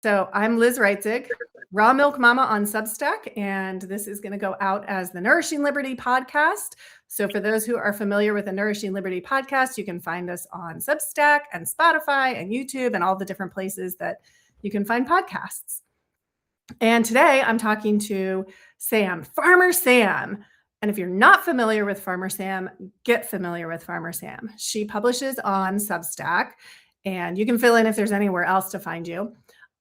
So I'm Liz Reitzig, Raw Milk Mama on Substack, and this is going to go out as the Nourishing Liberty podcast. So for those who are familiar with the Nourishing Liberty podcast, you can find us on Substack and Spotify and YouTube and all the different places that you can find podcasts. And today I'm talking to Sam, Farmer Sam. And if you're not familiar with Farmer Sam, get familiar with Farmer Sam. She publishes on Substack, and you can fill in if there's anywhere else to find you,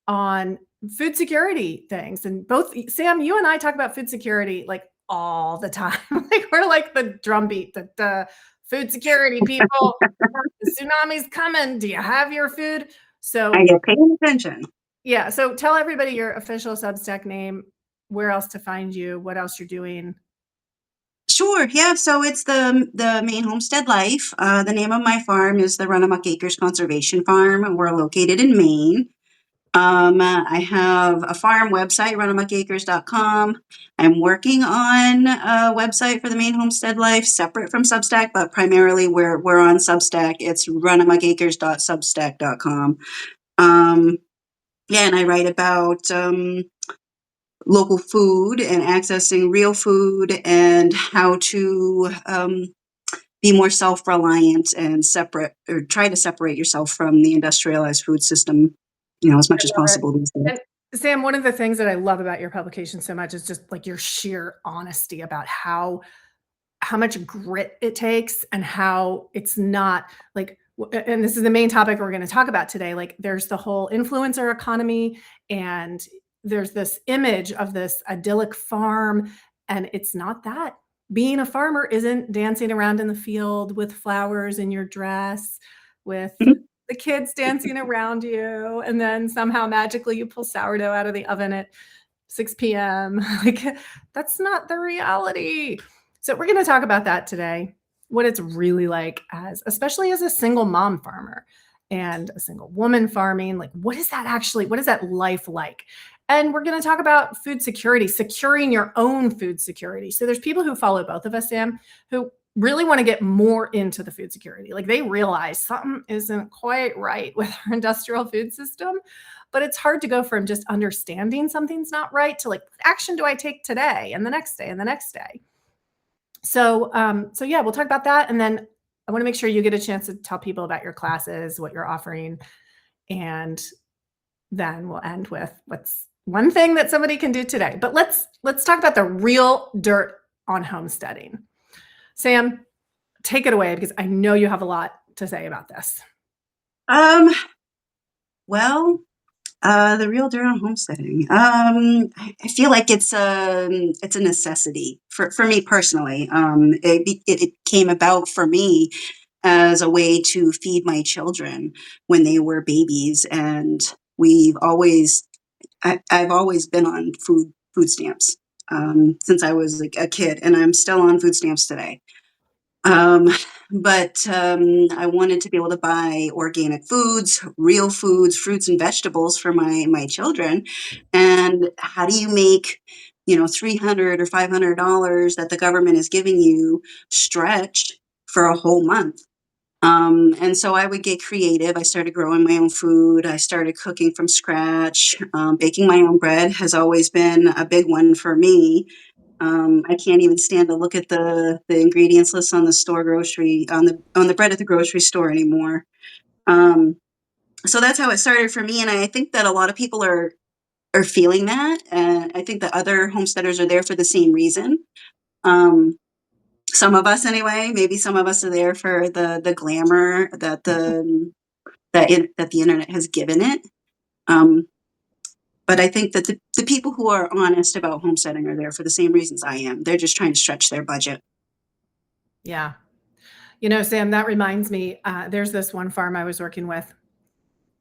on food security things. And both Sam, you and I talk about food security like all the time. Like we're like the drumbeat, the food security people. The tsunami's coming. Do you have your food? So I get paying attention. Yeah. So tell everybody your official Substack name, where else to find you, what else you're doing. Sure. Yeah. So it's the Maine Homestead Life. The name of my farm is the Runamuck Acres Conservation Farm. We're located in Maine. I have a farm website, runamuckacres.com. I'm working on a website for the Maine Homestead Life, separate from Substack, but primarily we're on Substack. It's runamuckacres.substack.com. Yeah, and I write about local food and accessing real food and how to be more self-reliant and separate, or try to separate yourself from the industrialized food system, as much as possible these days. And Sam, one of the things that I love about your publication so much is just like your sheer honesty about how much grit it takes and how it's not like, and this is the main topic we're going to talk about today. Like there's the whole influencer economy, and there's this image of this idyllic farm, and it's not that. Being a farmer isn't dancing around in the field with flowers in your dress, with the kids dancing around you, and then somehow magically you pull sourdough out of the oven at 6 p.m. Like that's not the reality. So we're going to talk about that today, what it's really like especially as a single mom farmer and a single woman farming. Like what is that life like? And we're going to talk about food security, securing your own food security. So there's people who follow both of us, Sam, who really want to get more into the food security. Like they realize something isn't quite right with our industrial food system, but it's hard to go from just understanding something's not right to like, what action do I take today and the next day and the next day? So yeah, we'll talk about that. And then I want to make sure you get a chance to tell people about your classes, what you're offering. And then we'll end with what's one thing that somebody can do today. But let's talk about the real dirt on homesteading. Sam, take it away, because I know you have a lot to say about this. Well, the real dirt on homesteading. I feel like it's a necessity for me personally. It came about for me as a way to feed my children when they were babies, and I've always been on food stamps since I was a kid, and I'm still on food stamps today. But I wanted to be able to buy organic foods, real foods, fruits and vegetables for my children. And how do you make, $300 or $500 that the government is giving you stretch for a whole month? And so I would get creative. I started growing my own food. I started cooking from scratch. Baking my own bread has always been a big one for me. I can't even stand to look at the ingredients list on the store grocery on the bread at the grocery store anymore. So that's how it started for me, and I think that a lot of people are feeling that, and I think that other homesteaders are there for the same reason. Some of us, anyway. Maybe some of us are there for the glamour that the internet has given it. But I think that the people who are honest about homesteading are there for the same reasons I am. They're just trying to stretch their budget. Yeah. Sam, that reminds me, there's this one farm I was working with,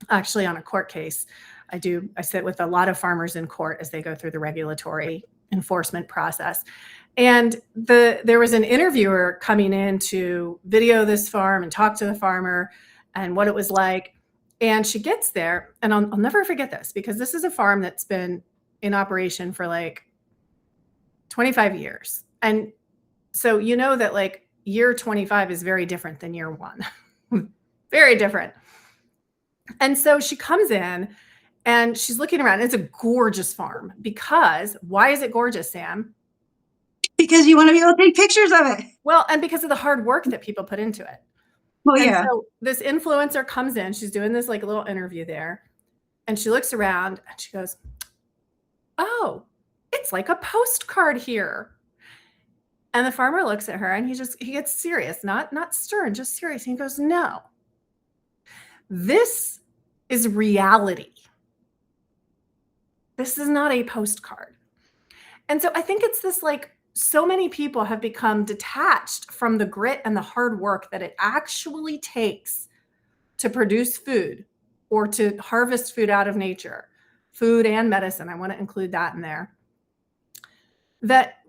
actually on a court case. I sit with a lot of farmers in court as they go through the regulatory enforcement process. And there was an interviewer coming in to video this farm and talk to the farmer and what it was like. And she gets there, and I'll never forget this, because this is a farm that's been in operation for like 25 years. And so that like year 25 is very different than year one. Very different. And so she comes in And she's looking around. It's a gorgeous farm because why is it gorgeous, Sam? Because you want to be able to take pictures of it. Well, and because of the hard work that people put into it. Well, And yeah. so this influencer comes in, she's doing this like little interview there, and she looks around and she goes, "Oh, it's like a postcard here." And the farmer looks at her and he gets serious, not stern, just serious. He goes, "No, this is reality. This is not a postcard." And so I think it's this like so many people have become detached from the grit and the hard work that it actually takes to produce food or to harvest food out of nature, food and medicine. I want to include that in there. That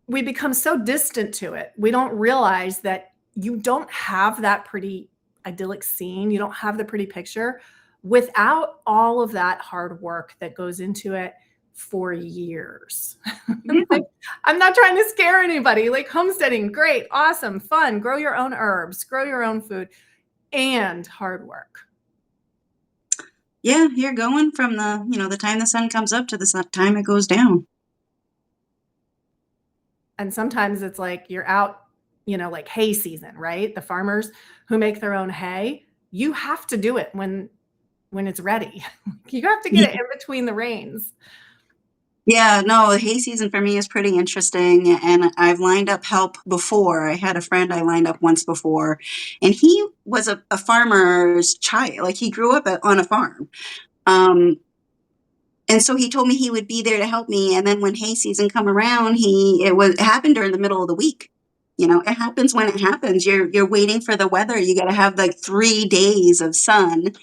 we become so distant to it. We don't realize that you don't have that pretty idyllic scene. You don't have the pretty picture without all of that hard work that goes into it for years. Yeah. Like, I'm not trying to scare anybody. Like homesteading, great, awesome, fun. Grow your own herbs, grow your own food, and hard work. Yeah, you're going from the time the sun comes up to the time it goes down. And sometimes it's like you're out, like hay season, right? The farmers who make their own hay, you have to do it when it's ready. You have to get it in between the rains. Yeah, no, hay season for me is pretty interesting, and I've lined up help before. I had a friend I lined up once before, and he was a farmer's child. Like he grew up on a farm. Um, and so he told me he would be there to help me. And then when hay season come around, it happened during the middle of the week. It happens when it happens. You're waiting for the weather. You got to have like 3 days of sun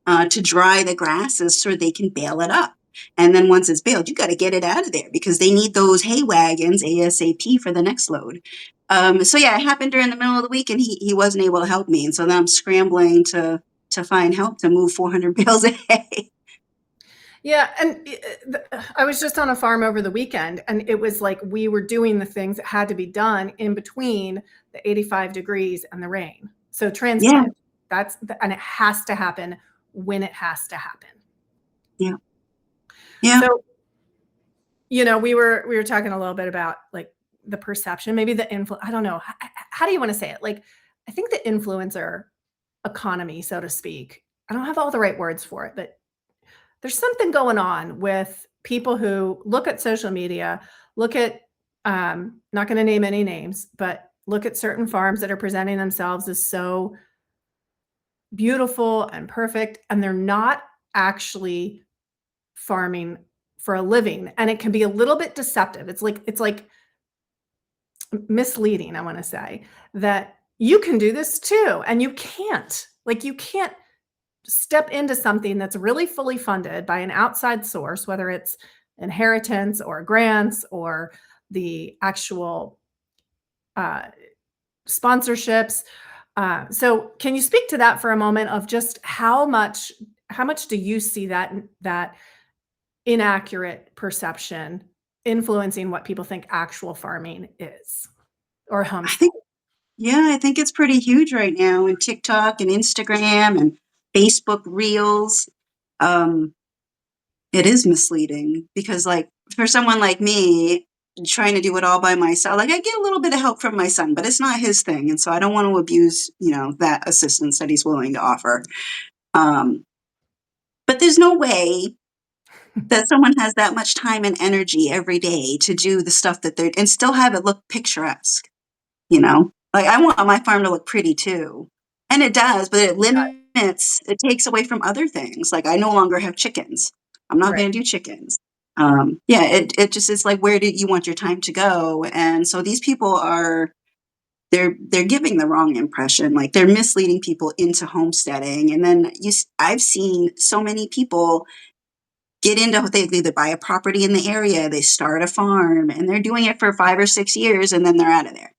to dry the grasses so they can bale it up. And then once it's baled, you got to get it out of there because they need those hay wagons ASAP for the next load. So yeah, it happened during the middle of the week, and he wasn't able to help me, and so then I'm scrambling to find help to move 400 bales of hay. Yeah, and I was just on a farm over the weekend, and it was like we were doing the things that had to be done in between the 85 degrees and the rain. So Yeah, transplant, and it has to happen when it has to happen. yeah, yeah. So, we were talking a little bit about like the perception, maybe the I don't know. How do you want to say it? Like, I think the influencer economy, so to speak. I don't have all the right words for it, but there's something going on with people who look at social media, look at, not going to name any names, but look at certain farms that are presenting themselves as so beautiful and perfect, and they're not actually farming for a living. And it can be a little bit deceptive. It's like misleading, I want to say, that you can do this too, and you can't. Like you can't step into something that's really fully funded by an outside source, whether it's inheritance or grants or the actual uh, sponsorships. So, can you speak to that for a moment of just how much do you see that inaccurate perception influencing what people think actual farming is or I homestead? think Yeah, I think it's pretty huge right now in TikTok and Instagram and Facebook Reels. Um, it is misleading because, like, for someone like me trying to do it all by myself, like, I get a little bit of help from my son, but it's not his thing. And so I don't want to abuse, that assistance that he's willing to offer. Um, but there's no way that someone has that much time and energy every day to do the stuff that they're and still have it look picturesque. Like, I want my farm to look pretty too, and it does, but it takes away from other things, like, I no longer have chickens. I'm not Right. gonna do chickens. Yeah, it just is like, where did you want your time to go? And so these people they're giving the wrong impression, like, they're misleading people into homesteading, and then I've seen so many people get into they either buy a property in the area, they start a farm, and they're doing it for 5 or 6 years, and then they're out of there.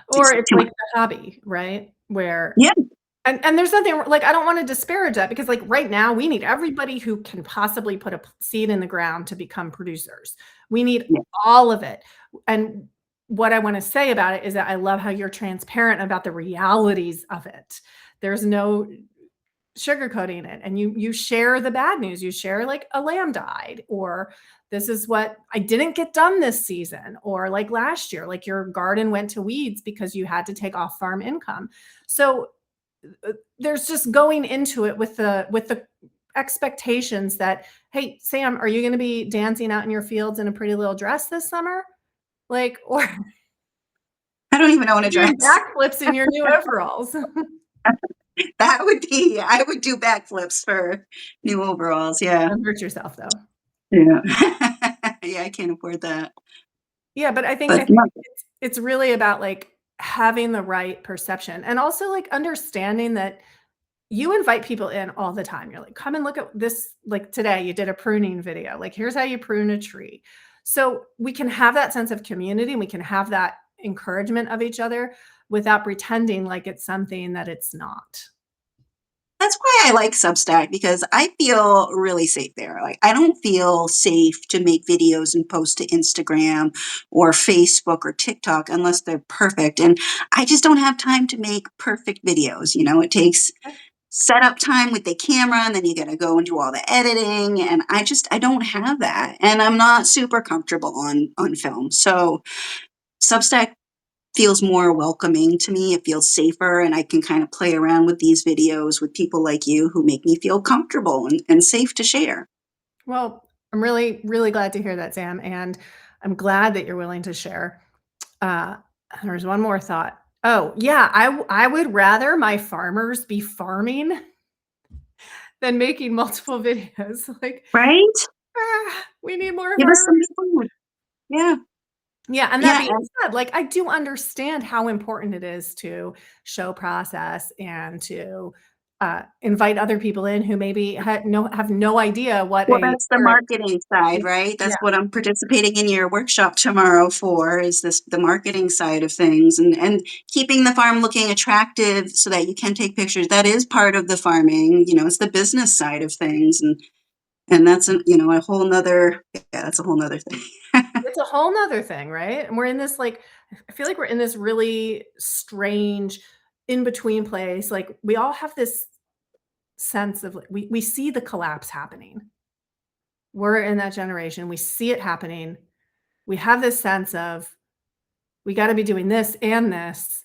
Or It's it's too much. like the hobby, right? Where Yeah. and there's nothing like, I don't wanna disparage that because, like, right now, we need everybody who can possibly put a p seed in the ground to become producers. We need Yeah. all of it, and what I wanna say about it is that I love how you're transparent about the realities of it. There's no sugarcoating it, and you share the bad news. You share like a lamb died, or this is what I didn't get done this season, or like last year, like your garden went to weeds because you had to take off farm income. So there's just going into it with the expectations that, hey, Sam, are you going to be dancing out in your fields in a pretty little dress this summer? Like, or I don't even know what a doing dress. backflips in your new overalls. That would be, I would do backflips for new overalls. Yeah. Don't hurt yourself though. Yeah. Yeah, I can't afford that. Yeah, but I But think it's really about like having the right perception, and also like understanding that you invite people in all the time. You're like, come and look at this. Like today, you did a pruning video. Like, here's how you prune a tree. So we can have that sense of community. And we can have that encouragement of each other without pretending like it's something that it's not. that's why I like Substack, because I feel really safe there. Like, I don't feel safe to make videos and post to Instagram or Facebook or TikTok unless they're perfect. And I just don't have time to make perfect videos. It takes setup time with the camera, and then you got to go and do all the editing. And I don't have that. And I'm not super comfortable on film. So Substack feels more welcoming to me. It feels safer, and I can kind of play around with these videos with people like you who make me feel comfortable and safe to share. Well, I'm really, really glad to hear that, Sam. And I'm glad that you're willing to share. Uh, there's one more thought. Oh, yeah, I would rather my farmers be farming than making multiple videos. Like, Right? we need more Give us some farmers. food. Yeah. Yeah, and that Yeah. being said, like, I do understand how important it is to show process and to, invite other people in who maybe have no idea what Well, a that's the carrot marketing side, is. right? Yeah. That's what I'm participating in your workshop tomorrow for, is the marketing side of things, and keeping the farm looking attractive so that you can take pictures. That is part of the farming. It's the business side of things, and that's a whole nother, yeah, that's a whole nother thing. It's a whole nother thing, right? And we're in this, like, I feel like we're in this really strange in between place. Like, we all have this sense of, like, we see the collapse happening. We're in that generation. We see it happening. We have this sense of, we got to be doing this and this.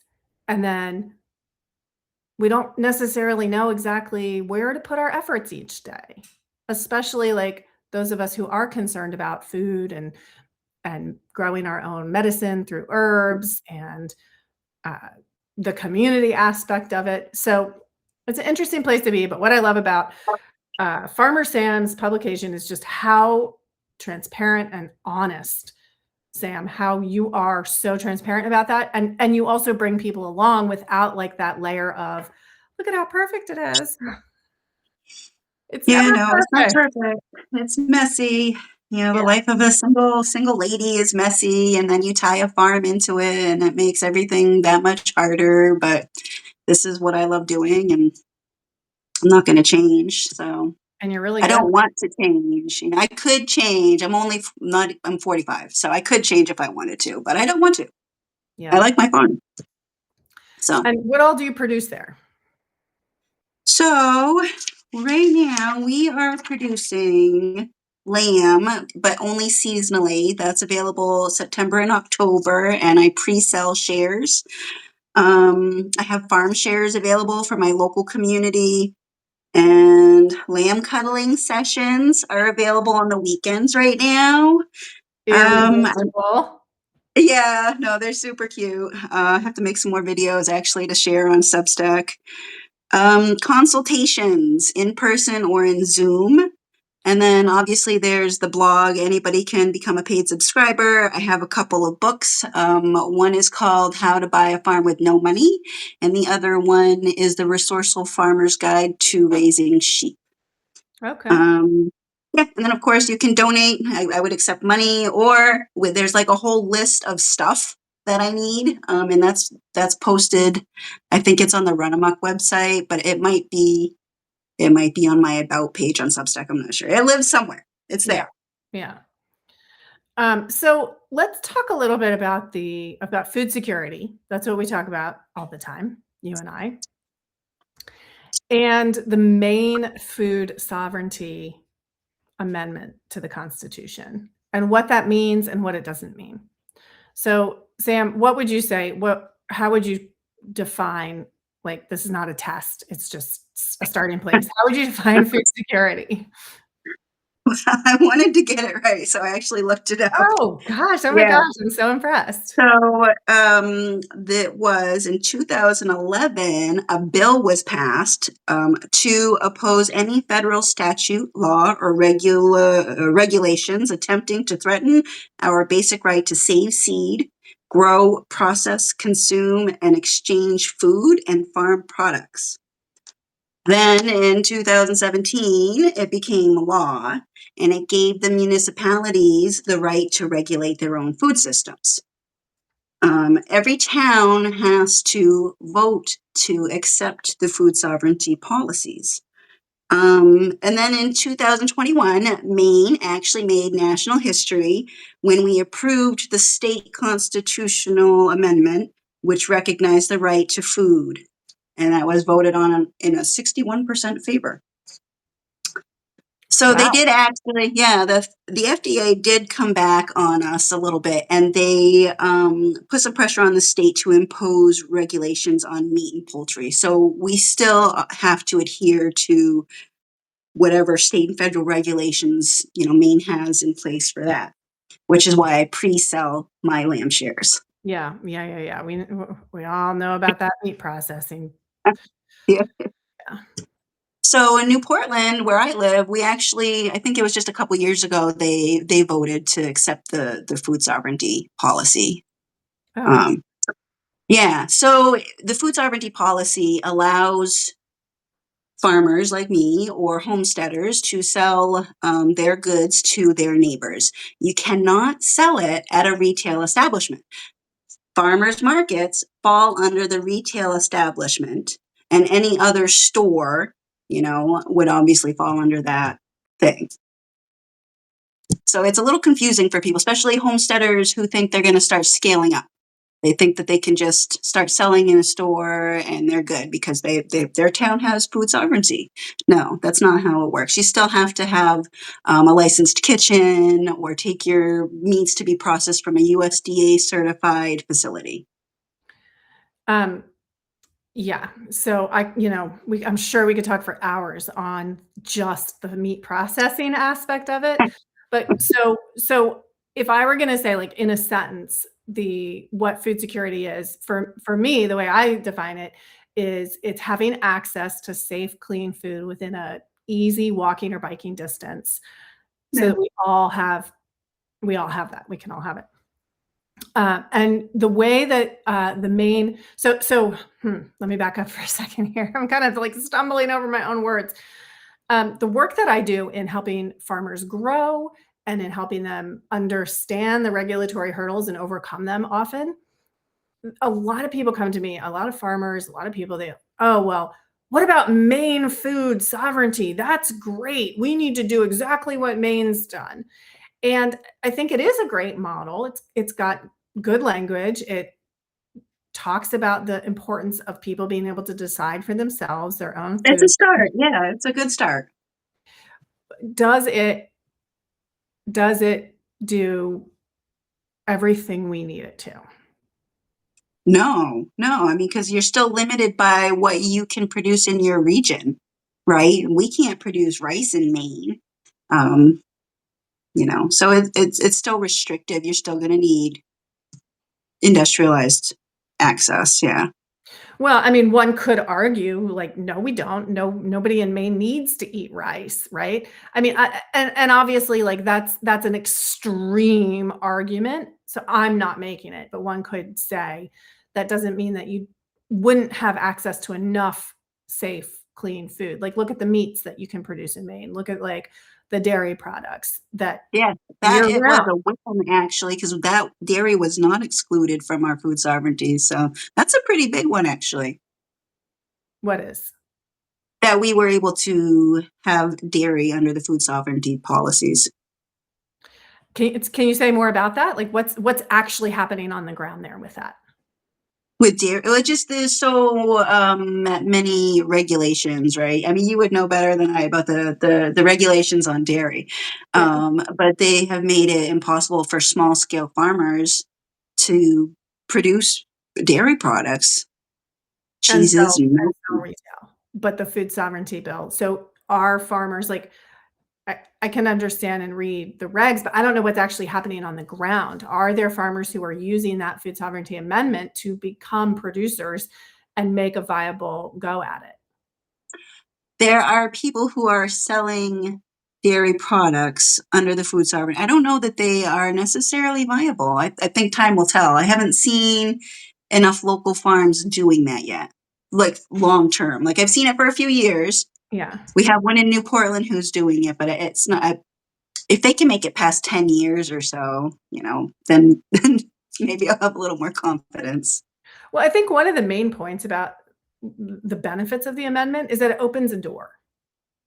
And then we don't necessarily know exactly where to put our efforts each day, especially like those of us who are concerned about food and growing our own medicine through herbs and uh, the community aspect of it. So it's an interesting place to be. But what I love about Farmer Sam's publication is just how transparent and honest, Sam, how you are so transparent about that. And you also bring people along without like that layer of, look at how perfect it is. It's Yeah, never no, it's not perfect. perfect. It's messy. The Yeah. life of a single lady is messy, and then you tie a farm into it, and it makes everything that much harder. But this is what I love doing, and I'm not going to change. So And you're really I good. don't want to change. I could change. I'm 45, so I could change if I wanted to, but I don't want to. I Yeah. like my farm. So, And what all do you produce there? so right now we are producing lamb, but only seasonally. That's available September and October, and I pre-sell shares. I have farm shares available for my local community, and lamb cuddling sessions are available on the weekends right now. Um, Irresistible. yeah, no, they're super cute. I have to make some more videos actually to share on Substack. Consultations in person or in Zoom. And then obviously there's the blog. Anybody can become a paid subscriber. I have a couple of books. One is called How to Buy a Farm with No Money, and the other one is The Resourceful Farmer's Guide to Raising Sheep. Okay. Um, yeah, and then of course you can donate. I would accept money, or there's like a whole list of stuff that I need, and that's posted. I think it's on the Run Amok website, but it might be on my about page on Substack. I'm not sure. It lives somewhere. It's Yeah. there. Yeah. So let's talk a little bit about food security. That's what we talk about all the time, you and I. and the Maine Food Sovereignty Amendment to the Constitution, and what that means and what it doesn't mean. So, Sam, what would you say? How would you define, like, this is not a test, it's just a starting place. How would you define food security? I wanted to get it right, so I actually looked it up. Oh gosh, oh my Yeah. gosh, I'm so impressed. So, that was in 2011, a bill was passed to oppose any federal statute, law, or regulations attempting to threaten our basic right to save seed, grow, process, consume, and exchange food and farm products. Then in 2017, it became law, and it gave the municipalities the right to regulate their own food systems. Every town has to vote to accept the food sovereignty policies. And then in 2021, Maine actually made national history when we approved the state constitutional amendment, which recognized the right to food. And that was voted on in a 61% favor. So they Wow. did actually, yeah, the FDA did come back on us a little bit, and they put some pressure on the state to impose regulations on meat and poultry. So we still have to adhere to whatever state and federal regulations, Maine has in place for that, which is why I pre-sell my lamb shares. Yeah, yeah, yeah, yeah. We all know about that meat processing. Yeah. Yeah. So in New Portland, where I live, we actually, I think it was just a couple years ago, they voted to accept the food sovereignty policy. Oh, excellent. Um, yeah, so the food sovereignty policy allows farmers like me or homesteaders to sell their goods to their neighbors. You cannot sell it at a retail establishment. Farmers markets fall under the retail establishment, and any other store, would obviously fall under that thing. So it's a little confusing for people, especially homesteaders who think they're going to start scaling up. They think that they can just start selling in a store and they're good because their town has food sovereignty. No, that's not how it works. You still have to have a licensed kitchen or take your meats to be processed from a USDA certified facility. Um, yeah. So I'm sure we could talk for hours on just the meat processing aspect of it. But so if I were gonna say, like, in a sentence, what food security is, for me, the way I define it is it's having access to safe, clean food within a easy walking or biking distance so Yeah. that we all have that. We can all have it. And the way that the main let me back up for a second here. I'm kind of like stumbling over my own words. The work that I do in helping farmers grow and in helping them understand the regulatory hurdles and overcome them often, a lot of people come to me, a lot of farmers, a lot of people, oh, well, what about Maine food sovereignty? That's great. We need to do exactly what Maine's done. And I think it is a great model. It's got good language. It talks about the importance of people being able to decide for themselves their own It's a food. start. Yeah, it's a good start. Does it does it do everything we need it to? No, no. I mean, because you're still limited by what you can produce in your region, right? We can't produce rice in Maine. Um, so it's still restrictive. You're still going to need industrialized access. Yeah. Well, I mean, one could argue, like, no, we don't. No, nobody in Maine needs to eat rice, right? I mean, and obviously, like, that's an extreme argument. So I'm not making it, but one could say that doesn't mean that you wouldn't have access to enough safe, clean food. Like, look at the meats that you can produce in Maine. Look at, like, the dairy products that Yeah, that year it was round. a win actually, because that dairy was not excluded from our food sovereignty. So that's a pretty big one actually, What is? that we were able to have dairy under the food sovereignty policies. Can you say more about that? Like, what's actually happening on the ground there with that? With dairy, well, just there's so many regulations, right? I mean, you would know better than I about the regulations on dairy, Yeah. but they have made it impossible for small scale farmers to produce dairy products, And cheeses, and milk. sell retail, but the food sovereignty bill. So are farmers like I can understand and read the regs, but I don't know what's actually happening on the ground. Are there farmers who are using that food sovereignty amendment to become producers and make a viable go at it? There are people who are selling dairy products under the food sovereignty. I don't know that they are necessarily viable. I think time will tell. I haven't seen enough local farms doing that yet, like long term. Like I've seen it for a few years. Yeah. We have one in New Portland who's doing it, but it's not. If they can make it past 10 years or so, then maybe I'll have a little more confidence. Well, I think one of the main points about the benefits of the amendment is that it opens a door.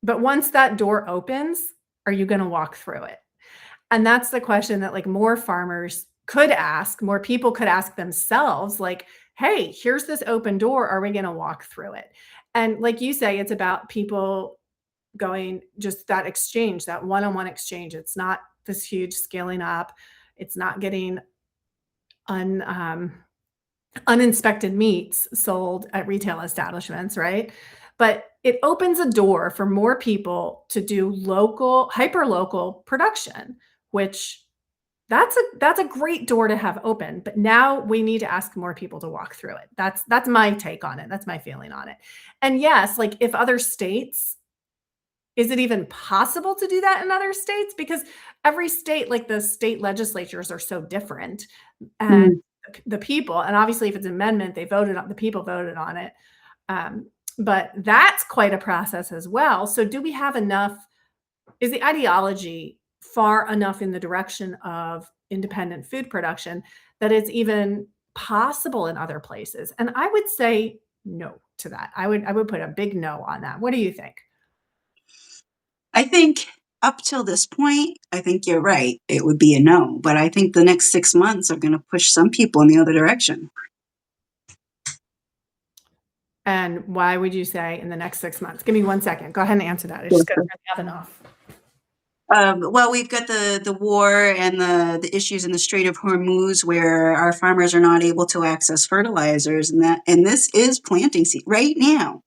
But once that door opens, are you going to walk through it? And that's the question that like more farmers could ask, more people could ask themselves like, "Hey, here's this open door, are we going to walk through it?" And like you say, it's about people going just that exchange, that one-on-one exchange. It's not this huge scaling up. It's not getting un uninspected meats sold at retail establishments, right? But it opens a door for more people to do local, hyper local production, which that's a great door to have open. But now we need to ask more people to walk through it. That's my take on it. That's my feeling on it. And yes, like if other states, is it even possible to do that in other states? Because every state, like the state legislatures are so different. And Mm. the people, and obviously if it's an amendment, the people voted on it. But that's quite a process as well. So do we have enough, is the ideology far enough in the direction of independent food production that it's even possible in other places? And I would say no to that. I would put a big no on that. What do you think? I think up till this point, I think you're right. It would be a no, but I think the next 6 months are going to push some people in the other direction. And why would you say in the next 6 months? Give me 1 second. Go ahead and answer that. I just gotta Sure. have enough. Well, we've got the war and the issues in the Strait of Hormuz where our farmers are not able to access fertilizers, and this is planting season right now.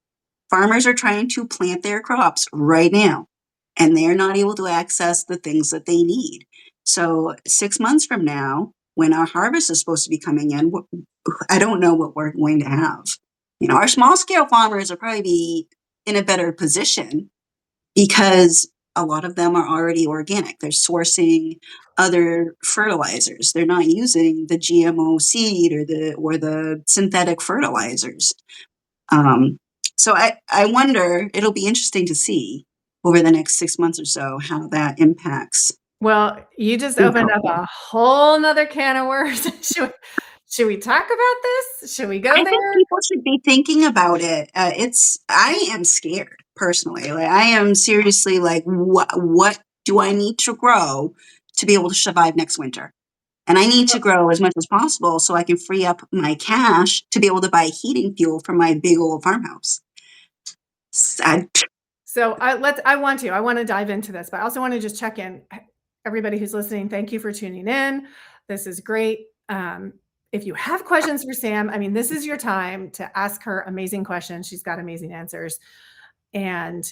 Farmers are trying to plant their crops right now, and they're not able to access the things that they need. So 6 months from now, when our harvest is supposed to be coming in, I don't know what we're going to have. Our small scale farmers will probably be in a better position because a lot of them are already organic. They're sourcing other fertilizers. They're not using the GMO seed or the synthetic fertilizers. Um, so I wonder, it'll be interesting to see over the next 6 months or so how that impacts Well, you just food opened up culture. a whole 'nother can of worms. Should we talk about this? Should we go I think there? people should be thinking about it. I am scared personally. Like I am seriously like, what do I need to grow to be able to survive next winter? And I need to grow as much as possible so I can free up my cash to be able to buy heating fuel for my big old farmhouse. I, So I want to dive into this, but I also want to just check in. Everybody who's listening, thank you for tuning in. This is great. If you have questions for Sam, I mean, this is your time to ask her amazing questions. She's got amazing answers. And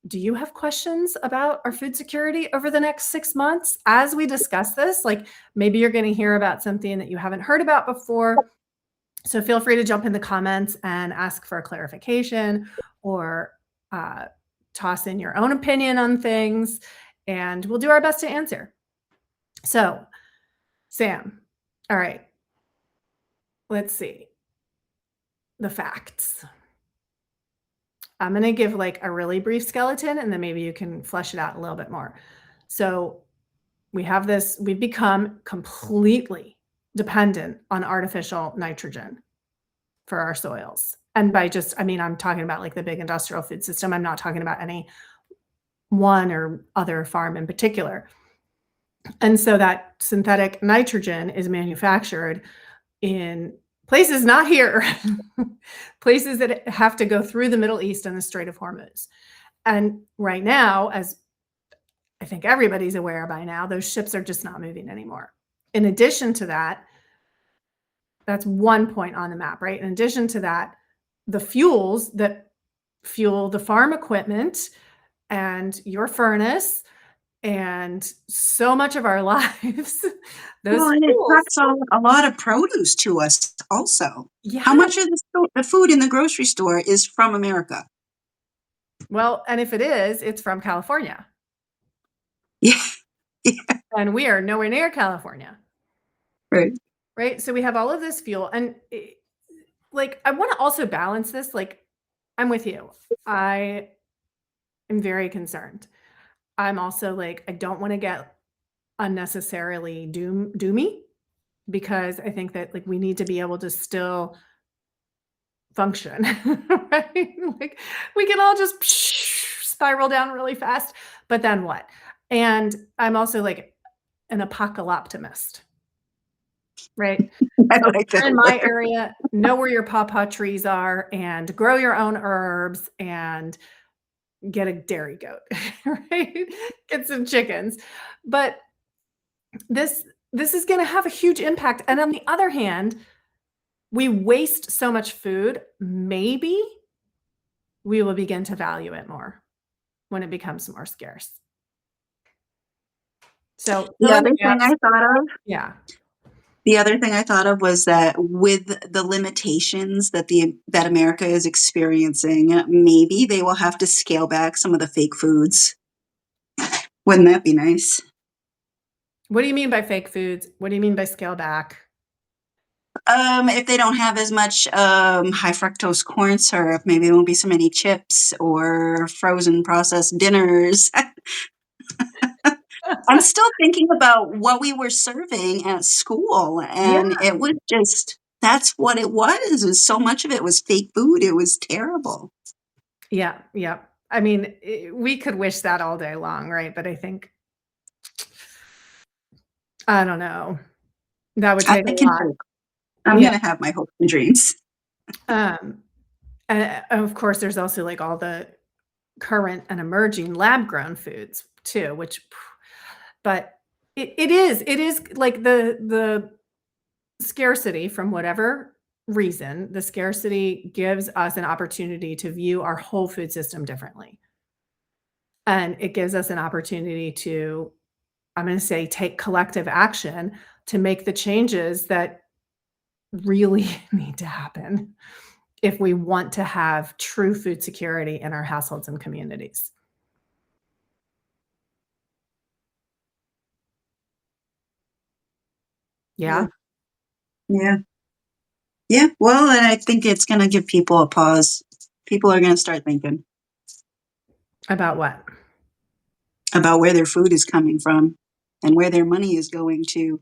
do you have questions about our food security over the next 6 months as we discuss this? Like maybe you're going to hear about something that you haven't heard about before. So feel free to jump in the comments and ask for a clarification or uh, toss in your own opinion on things, and we'll do our best to answer. So, Sam, all right, let's see the facts. I'm going to give like a really brief skeleton, and then maybe you can flesh it out a little bit more. So, we've become completely dependent on artificial nitrogen for our soils. And by just, I mean, I'm talking about like the big industrial food system. I'm not talking about any one or other farm in particular. And so that synthetic nitrogen is manufactured in places not here, places that have to go through the Middle East and the Strait of Hormuz. And right now, as I think everybody's aware by now, those ships are just not moving anymore. In addition to that, that's one point on the map, right? In addition to that, the fuels that fuel the farm equipment and your furnace and so much of our lives, Well, those and it fuels, trucks a lot of produce to us also. yeah. How much of the food in the grocery store is from America? Well, and if it is, it's from California. Yeah, And we are nowhere near California, right. right? So we have all of this fuel. And like, I want to also balance this. Like, I'm with you. I am very concerned. I'm also like, I don't want to get unnecessarily doomy because I think that like we need to be able to still function, right? Like we can all just spiral down really fast, but then what? And I'm also like an apocalyptimist, right? I So if like that you're in my word. area, know where your pawpaw trees are and grow your own herbs and get a dairy goat, right? Get some chickens. But this this is going to have a huge impact. And on the other hand, we waste so much food, maybe we will begin to value it more when it becomes more scarce. So The fill in other the thing gaps. I thought of Yeah. The other thing I thought of was that with the limitations that America is experiencing, maybe they will have to scale back some of the fake foods. Wouldn't that be nice? What do you mean by fake foods? What do you mean by scale back? If they don't have as much high fructose corn syrup, maybe there won't be so many chips or frozen processed dinners. I'm still thinking about what we were serving at school, Yeah. and it was just that's what it was so much of it was fake food. It was terrible. Yeah. Yeah. I mean, we could wish that all day long, right? But I think, I don't know. That would I take a can lot. hope. I'm Yeah. gonna have my hopes and dreams. Um, and of course, there's also like all the current and emerging lab grown foods too, which, but it is like the scarcity from whatever reason, the scarcity gives us an opportunity to view our whole food system differently. And it gives us an opportunity to, I'm going to say, take collective action to make the changes that really need to happen if we want to have true food security in our households and communities. Yeah, Yeah. yeah, yeah. Well, and I think it's gonna give people a pause. People are gonna start thinking About what? about where their food is coming from and where their money is going to,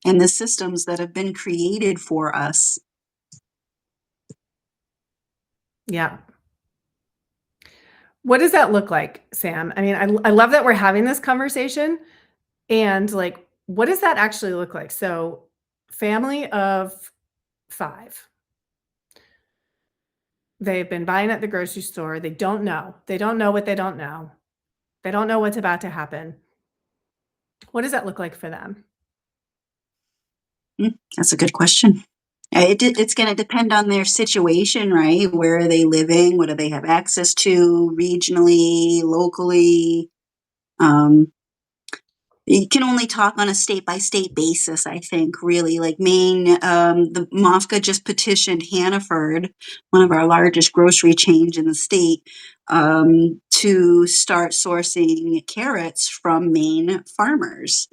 and the systems that have been created for us. Yeah. What does that look like, Sam? I mean, I love that we're having this conversation. And like, what does that actually look like? So, family of 5. They've been buying at the grocery store. They don't know. They don't know what they don't know. They don't know what's about to happen. What does that look like for them? That's a good question. It's going to depend on their situation, right? Where are they living? What do they have access to regionally, locally? Um, you can only talk on a state by state basis, I think, really. Like Maine, the MOFGA just petitioned Hannaford, one of our largest grocery chains in the state, to start sourcing carrots from Maine farmers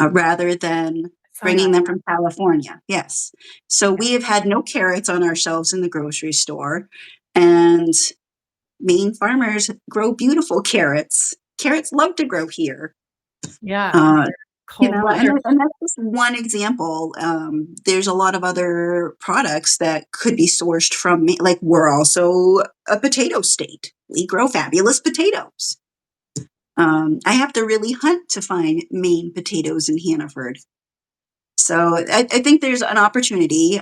rather than I saw that. bringing them from California. Yes. So Yeah. we have had no carrots on our shelves in the grocery store. And Maine farmers grow beautiful carrots. Carrots love to grow here. Yeah. Uh, Cold weather. and that's just one example. There's a lot of other products that could be sourced from me. Like we're also a potato state. We grow fabulous potatoes. I have to really hunt to find Maine potatoes in Hannaford. So I think there's an opportunity.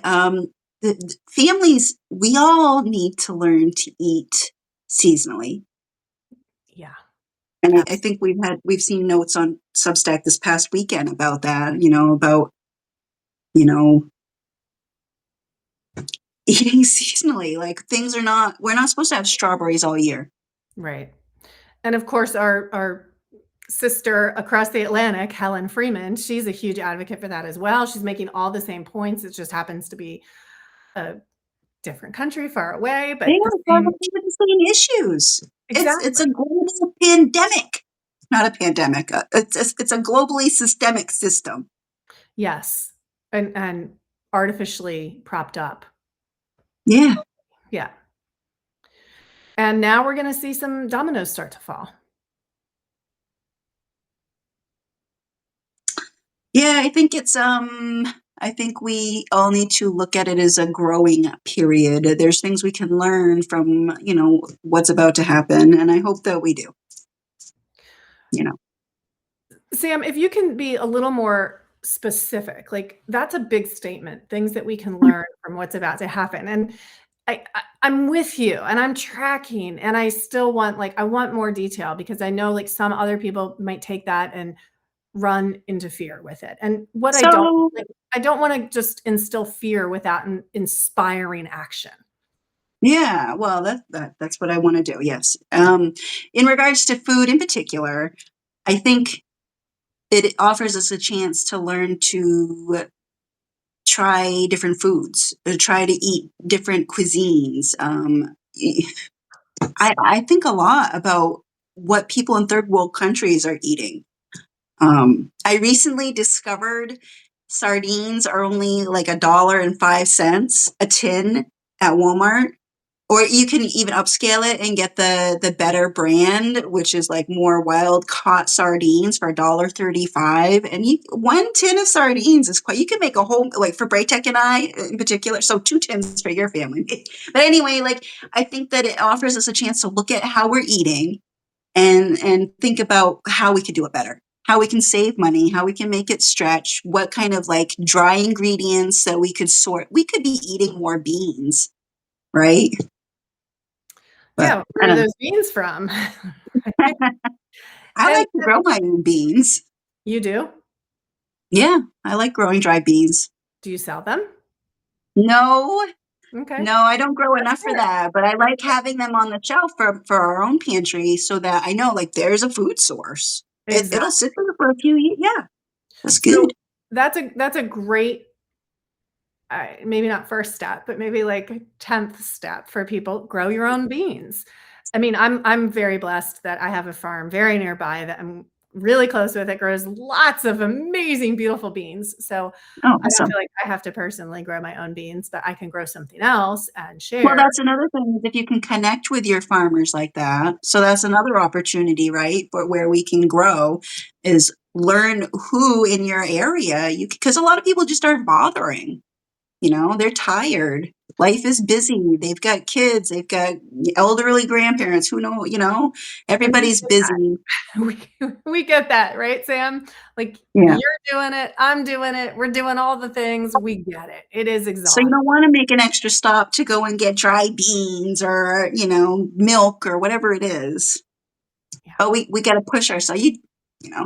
Families, we all need to learn to eat seasonally. Yeah, And I absolutely. think we've seen notes on Substack this past weekend about that, about, you know, eating seasonally. Like things are not, we're not supposed to have strawberries all year. Right. And of course, our sister across the Atlantic, Helen Freeman, she's a huge advocate for that as well. She's making all the same points. It just happens to be a different country far away, They but the are same probably the same issues. It's exactly. a global pandemic, not a pandemic. It's a globally systemic system. Yes. And artificially propped up. Yeah. Yeah. And now we're gonna see some dominoes start to fall. Yeah, I think we all need to look at it as a growing period. There's things we can learn from, what's about to happen, and I hope that we do, you know. Sam, if you can be a little more specific, like that's a big statement, things that we can learn from what's about to happen. And I'm with you and I'm tracking and I still want I want more detail because I know like some other people might take that and run into fear with it. And what I don't So, like, I don't want to just instill fear without inspiring action. yeah, well, that's what I want to do. Yes. In regards to food in particular, I think it offers us a chance to learn to try different foods, try to eat different cuisines. I think a lot about what people in third world countries are eating. I recently discovered sardines are only like $1.05 a tin at Walmart. Or you can even upscale it and get the better brand, which is like more wild caught sardines for $1.35. And one tin of sardines is quite. You can make a whole like for Braytech and I in particular. So 2 tins for your family. But anyway, like I think that it offers us a chance to look at how we're eating and think about how we could do it better, how we can save money, how we can make it stretch, what kind of like dry ingredients that we could sort. We could be eating more beans, right? But Yeah, I where are don't those beans from? know. I And like to grow my own beans. you do? Yeah, I like growing dry beans. Do you sell them? No, Okay. no, I don't grow That's enough for fair. that, but I like having them on the shelf for our own pantry so that I know like there's a food source. It'll Exactly. sit there for a few years. Yeah, that's So good. that's a great maybe not first step, but maybe like 10th step for people, grow your own beans. I mean, I'm very blessed that I have a farm very nearby that I'm really close with. It grows lots of amazing, beautiful beans. So Oh, I don't awesome. feel like I have to personally grow my own beans, but I can grow something else and Well, share. that's another thing is if you can connect with your farmers like that. So that's another opportunity, right? But where we can grow is learn who in your area you because a lot of people just aren't bothering. They're tired. Life is busy. They've got kids. They've got elderly grandparents. Who know? And we Everybody's get busy. that. We get that, right, Sam? Like Yeah. you're doing it, I'm doing it, we're doing all the things. We get it. It is So you exhausting. don't want to make an extra stop to go and get dry beans or, milk or whatever it is. Yeah. But we got to push ourselves.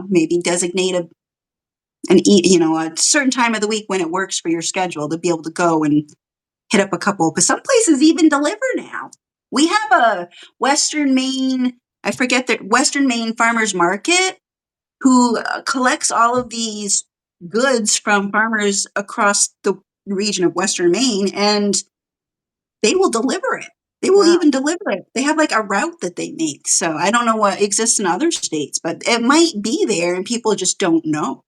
Maybe designate a certain time of the week when it works for your schedule to be able to go and hit up a couple. Because some places even deliver now. We have a Western Maine, I forget the Western Maine farmers market who collects all of these goods from farmers across the region of Western Maine, and they will deliver it. They will Wow. even deliver it. They have like a route that they make. So I don't know what exists in other states, but it might be there and people just don't know.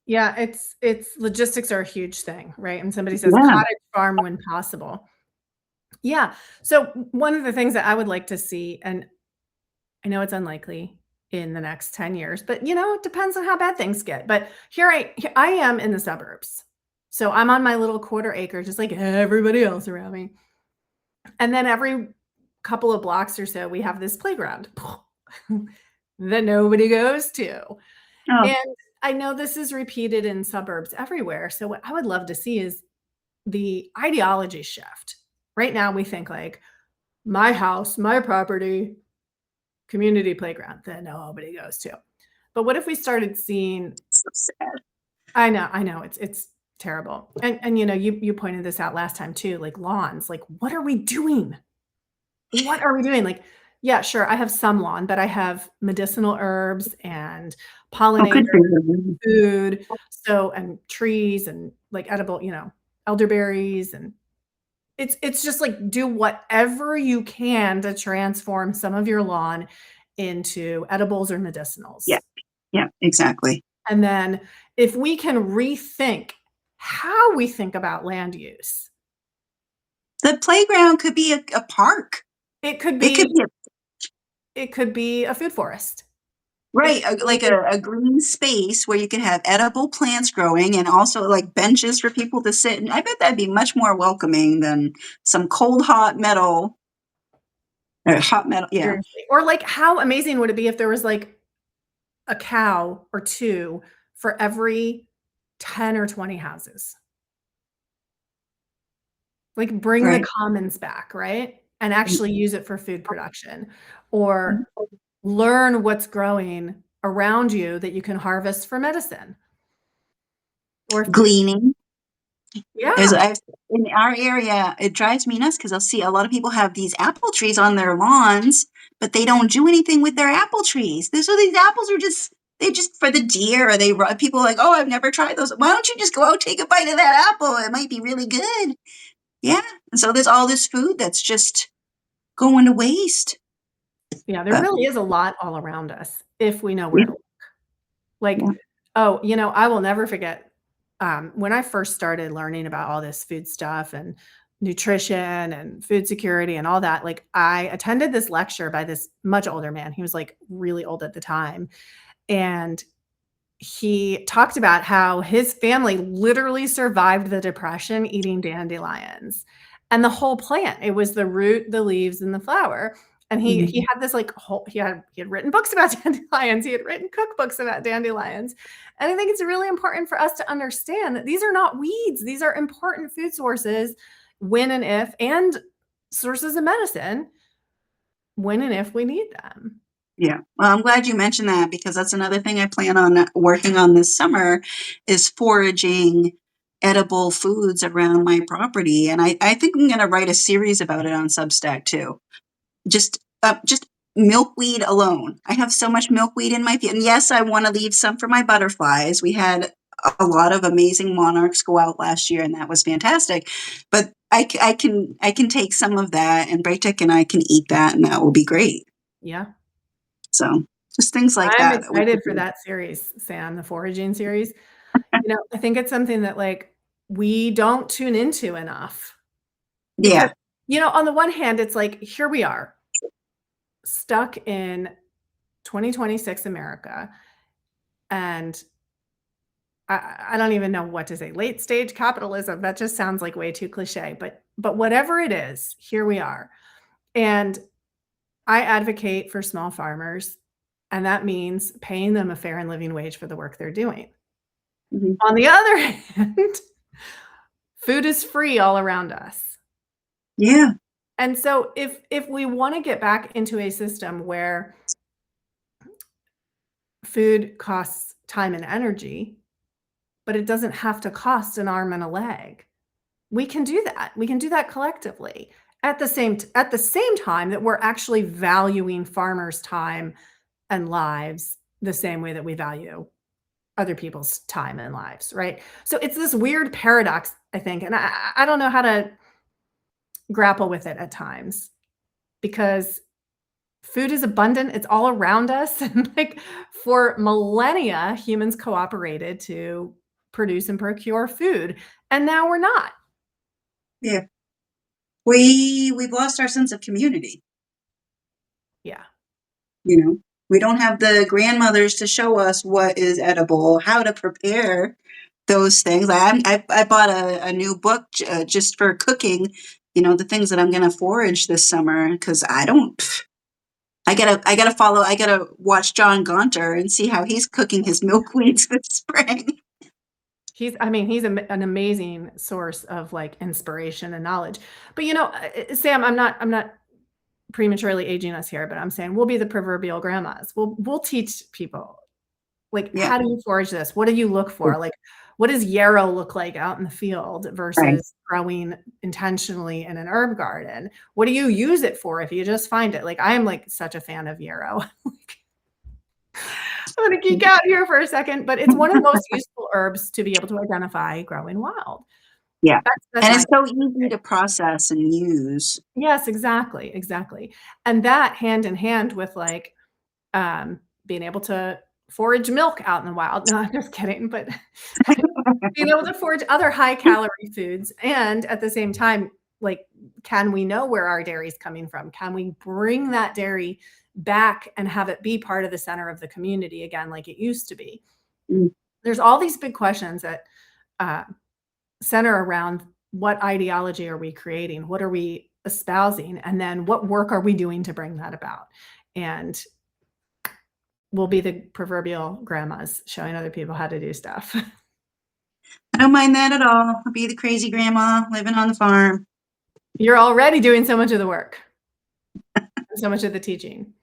Yeah, it's logistics are a huge thing, right? And somebody says Yeah. cottage farm when possible. Yeah. So one of the things that I would like to see, and I know it's unlikely in the next 10 years, but it depends on how bad things get. But here I am in the suburbs. So I'm on my little quarter acre, just like everybody else around me. And then every couple of blocks or so, we have this playground that nobody goes to. Oh, And I know this is repeated in suburbs everywhere. So what I would love to see is the ideology shift. Right now we think like my house, my property, community playground that nobody goes to. But what if we started seeing So sad. I know, it's terrible. And you know, you pointed this out last time too, like lawns, like what are we doing? What are we doing? Like, yeah, sure, I have some lawn, but I have medicinal herbs and Oh, pollinators, good for you. food, so and trees and like edible, you know, elderberries and it's just like do whatever you can to transform some of your lawn into edibles or Yeah, medicinals. yeah, exactly. And then if we can rethink how we think about land use, The playground could be a park. it could It could be be a it could be a food forest. It right, could like be a green space where you could have edible plants growing and also like benches for people to sit. And I bet that'd be much more welcoming than some cold, hot metal or hot metal. Yeah. seriously. Or like how amazing would it be if there was like a cow or 2 for every 10 or 20 houses? Like bring the Right. commons back, right? And actually use it for food production or learn what's growing around you that you can harvest for medicine or food. Gleaning. There's Yeah. I've in our area, it drives me nuts because I'll see a lot of people have these apple trees on their lawns, but they don't do anything with their apple trees. So these apples are just they just for the deer or people are like, oh, I've never tried those. Why don't you just go out take a bite of that apple? It might be really good. Yeah. And so there's all this food that's just going to waste. Yeah, there But really is a lot all around us if we know where yeah, to look. Like, yeah. oh, you know, I will never forget, when I first started learning about all this food stuff and nutrition and food security and all that, like, I attended this lecture by this much older man. He was, like, really old at the time, and he talked about how his family literally survived the depression eating dandelions and the whole plant. It was the root, the leaves, and the flower. And he Mhm. had this like whole he had written books about dandelions. He had written cookbooks about dandelions. And I think it's really important for us to understand that these are not weeds. These are important food sources when and if and sources of medicine when and if we need them. Yeah. Well, I'm glad you mentioned that because that's another thing I plan on working on this summer is foraging edible foods around my property. And I think I'm going to write a series about it on Substack too. Just milkweed alone. I have so much milkweed in my and yes, I want to leave some for my butterflies. We had a lot of amazing monarchs go out last year, and that was fantastic. But I can take some of that, and Braytek and I can eat that, and that will be great. Yeah. So just things like I'm that that we excited could for do. that series, Sam, the foraging series. You know, I think it's something that, like, we don't tune into enough because, Yeah. you know, on the one hand, it's like, here we are, stuck in 2026 America, and I don't even know what to say, late stage capitalism, that just sounds like way too cliche, but whatever it is, here we are, and I advocate for small farmers, and that means paying them a fair and living wage for the work they're doing. Mhm. On the other hand, food is free all around us. Yeah. And so if we wanna get back into a system where food costs time and energy, but it doesn't have to cost an arm and a leg, we can do that. We can do that collectively at the same time that we're actually valuing farmers' time and lives the same way that we value other people's time and lives, right? So it's this weird paradox, I think, and I don't know how to grapple with it at times because food is abundant, it's all around us, and, like, for millennia, humans cooperated to produce and procure food, and now we're not. Yeah. We've lost our sense of community, Yeah. you know. We don't have the grandmothers to show us what is edible, how to prepare those things. I bought a new book just for cooking, you know, the things that I'm going to forage this summer because I don't. I gotta watch John Gonter and see how he's cooking his milkweeds this spring. I mean, he's an amazing source of like inspiration and knowledge. But Sam, I'm not prematurely aging us here, but I'm saying we'll be the proverbial grandmas. We'll teach people like, Yeah. how do you forage this? What do you look for? Like, what does yarrow look like out in the field Right. versus growing intentionally in an herb garden? What do you use it for if you just find it? Like, I am like such a fan of yarrow. I'm gonna geek out here for a second, but it's one of the most useful herbs to be able to identify growing wild. Yeah. That's And my it's so easy to process and use. Yes, exactly, exactly. And that hand in hand with like being able to forage milk out in the wild. No, I'm just kidding, but being able to forage other high calorie foods and at the same time, like, can we know where our dairy is coming from? Can we bring that dairy back and have it be part of the center of the community again, like it used to be? Mm. There's all these big questions that uh, center around what ideology are we creating? What are we espousing? And then what work are we doing to bring that about? And we'll be the proverbial grandmas showing other people how to do stuff. I don't mind that at all. I'll be the crazy grandma living on the farm. You're already doing so much of the work, so much of the teaching.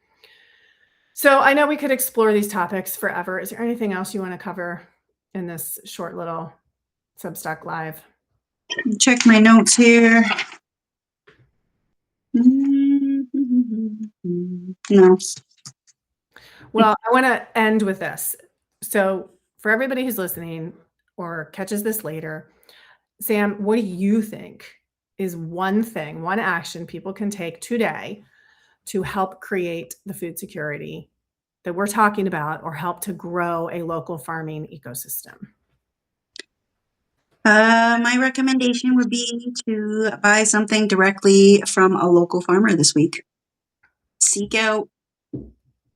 So I know we could explore these topics forever. Is there anything else you want to cover in this short little Substack live? Check my notes here. No. Well, I want to end with this. So for everybody who's listening or catches this later, Sam, what do you think is one thing, one action people can take today to help create the food security that we're talking about or help to grow a local farming ecosystem? My recommendation would be to buy something directly from a local farmer this week. Seek out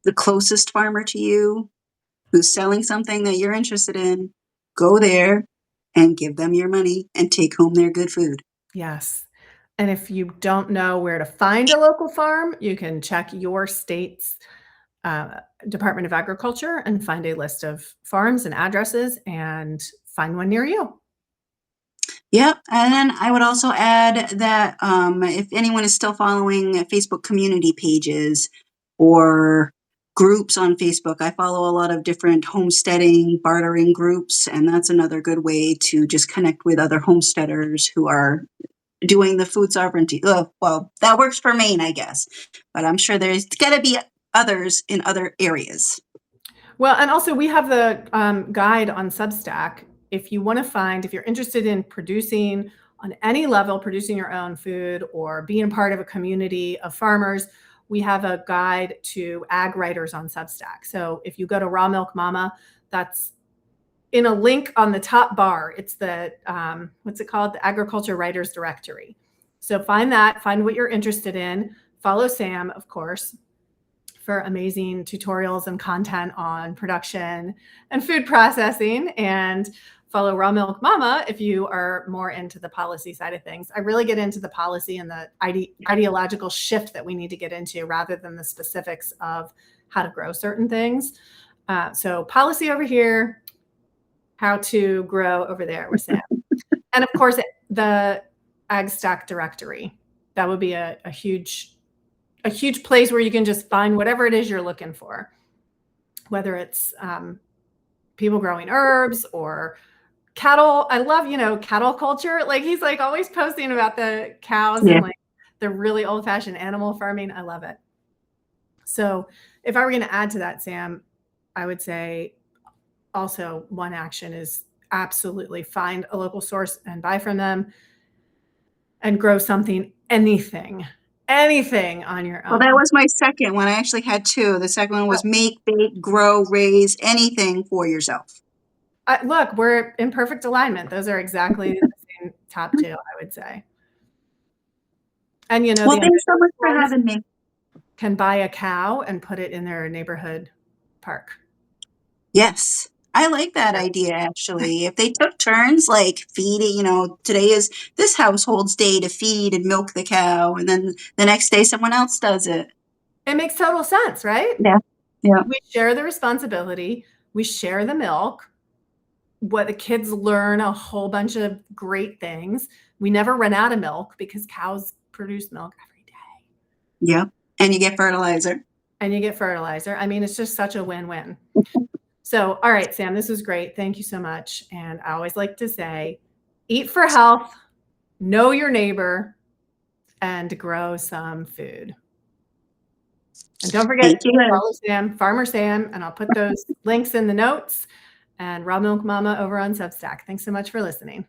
the closest farmer to you who's selling something that you're interested in. Go there and give them your money and take home their good food. Yes. And if you don't know where to find a local farm, you can check your state's Department of Agriculture and find a list of farms and addresses and find one near you. Yep. And then I would also add that if anyone is still following Facebook community pages or groups on Facebook, I follow a lot of different homesteading, bartering groups, and that's another good way to just connect with other homesteaders who are doing the food sovereignty. Well, that works for Maine, I guess, but I'm sure there's got to be others in other areas. Well, and also we have the guide on Substack. If you want to find, if you're interested in producing on any level, producing your own food or being part of a community of farmers, we have a guide to ag writers on Substack. So if you go to Raw Milk Mama, that's in a link on the top bar. It's the, what's it called? The Agriculture Writers Directory. So find that, find what you're interested in. Follow Sam, of course, for amazing tutorials and content on production and food processing, and follow Raw Milk Mama if you are more into the policy side of things. I really get into the policy and the ideological shift that we need to get into rather than the specifics of how to grow certain things. So policy over here, how to grow over there with Sam. And of course, the Ag Stack directory. That would be a huge place where you can just find whatever it is you're looking for, whether it's people growing herbs or cattle. I love, cattle culture. Like he's like always posting about the cows and like the really old fashioned animal farming. I love it. So if I were going to add to that, Sam, I would say also one action is absolutely find a local source and buy from them and grow something, anything on your own. Well, that was my second one. I actually had two. The second one was make, bake, grow, raise anything for yourself. Look, we're in perfect alignment. Those are exactly the same top two, I would say. And well, thanks so much for having me. Can buy a cow and put it in their neighborhood park. Yes. I like that idea, actually. If they took turns, like feeding, today is this household's day to feed and milk the cow, and then the next day someone else does it. It makes total sense, right? Yeah. Yeah. We share the responsibility, we share the milk. What the kids learn a whole bunch of great things. We never run out of milk because cows produce milk every day. Yep. And you get fertilizer. And you get fertilizer. I mean, it's just such a win-win. So, all right, Sam, this was great. Thank you so much. And I always like to say, eat for health, know your neighbor, and grow some food. And don't forget Thank to you. follow Sam, Farmer Sam, and I'll put those links in the notes, and Raw Milk Mama over on Substack. Thanks so much for listening.